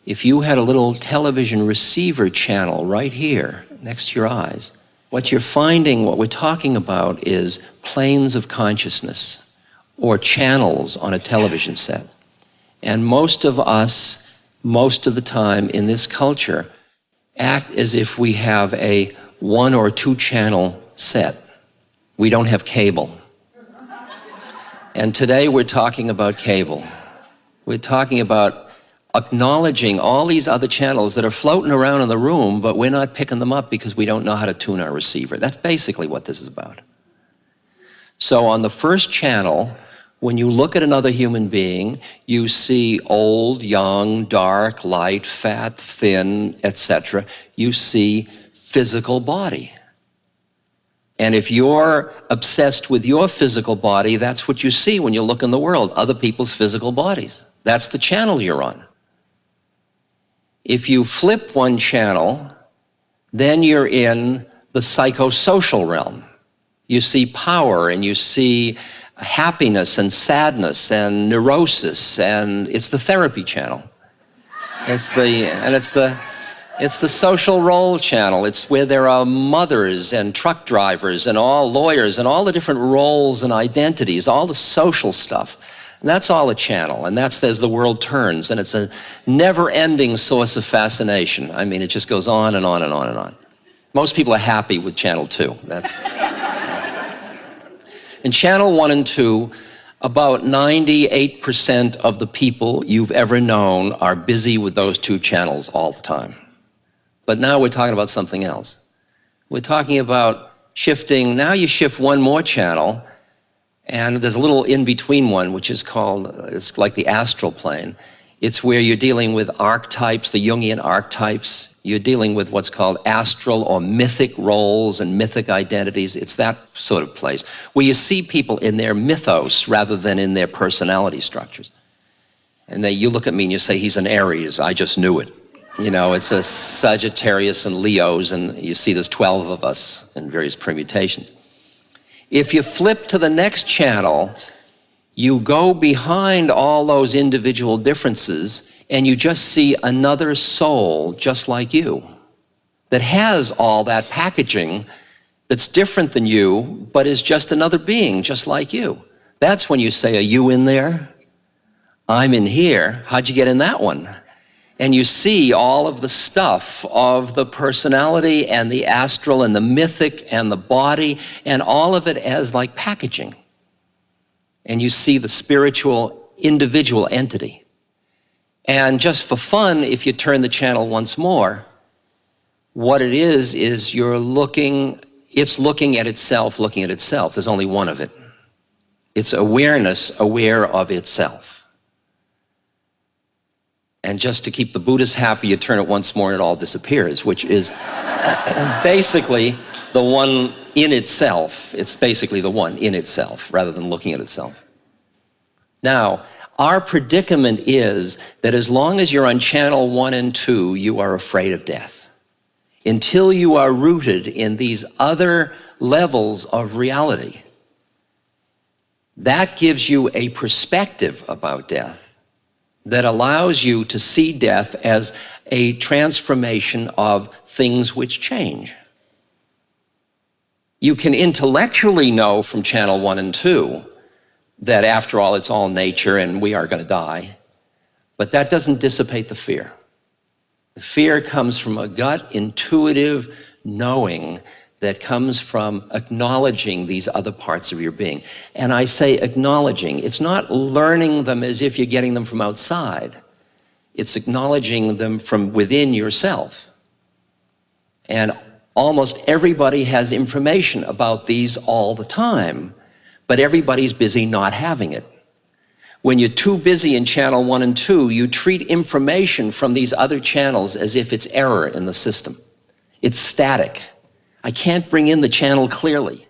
If you had a little television receiver channel right here next to your eyes, what you're finding, what we're talking about is planes of consciousness or channels on a television set. And most of us, most of the time in this culture, act as if we have a 1 or 2 channel set. We don't have cable. And today we're talking about cable. We're talking about acknowledging all these other channels that are floating around in the room, but we're not picking them up because we don't know how to tune our receiver. That's basically what this is about. So on the first channel, when you look at another human being, you see old, young, dark, light, fat, thin, etc. You see physical body. And if you're obsessed with your physical body, that's what you see when you look in the world, other people's physical bodies. That's the channel you're on. If you flip one channel, then you're in the psychosocial realm. You see power and you see happiness and sadness and neurosis, and it's the therapy channel. It's the social role channel. It's where there are mothers and truck drivers and all lawyers and all the different roles and identities, all the social stuff. And that's all a channel, and that's as the world turns, and it's a never-ending source of fascination. I mean, it just goes on and on and on and on. Most people are happy with channel 2. In channel 1 and 2, about 98% of the people you've ever known are busy with those 2 channels all the time. But now we're talking about something else. We're talking about shifting. Now you shift one more channel, and there's a little in-between one, which is called, it's like the astral plane. It's where you're dealing with archetypes, the Jungian archetypes. You're dealing with what's called astral or mythic roles and mythic identities. It's that sort of place where you see people in their mythos rather than in their personality structures. And you look at me and you say, he's an Aries, I just knew it. You know, it's a Sagittarius and Leos, and you see there's 12 of us in various permutations. If you flip to the next channel, you go behind all those individual differences and you just see another soul just like you that has all that packaging that's different than you, but is just another being just like you. That's when you say, are you in there? I'm in here. How'd you get in that one? And you see all of the stuff of the personality and the astral and the mythic and the body and all of it as like packaging. And you see the spiritual individual entity. And just for fun, if you turn the channel once more, what it is it's looking at itself, looking at itself. There's only one of it. It's awareness aware of itself. And just to keep the Buddhists happy, you turn it once more and it all disappears, which is basically the one in itself. It's basically the one in itself, rather than looking at itself. Now, our predicament is that as long as you're on channel 1 and 2, you are afraid of death. Until you are rooted in these other levels of reality, that gives you a perspective about death that allows you to see death as a transformation of things which change. You can intellectually know from channel 1 and 2 that after all it's all nature and we are going to die, but that doesn't dissipate the fear. The fear comes from a gut intuitive knowing that comes from acknowledging these other parts of your being. And I say acknowledging. It's not learning them as if you're getting them from outside. It's acknowledging them from within yourself. And almost everybody has information about these all the time, but everybody's busy not having it. When you're too busy in channel 1 and 2, you treat information from these other channels as if it's error in the system. It's static. I can't bring in the channel clearly.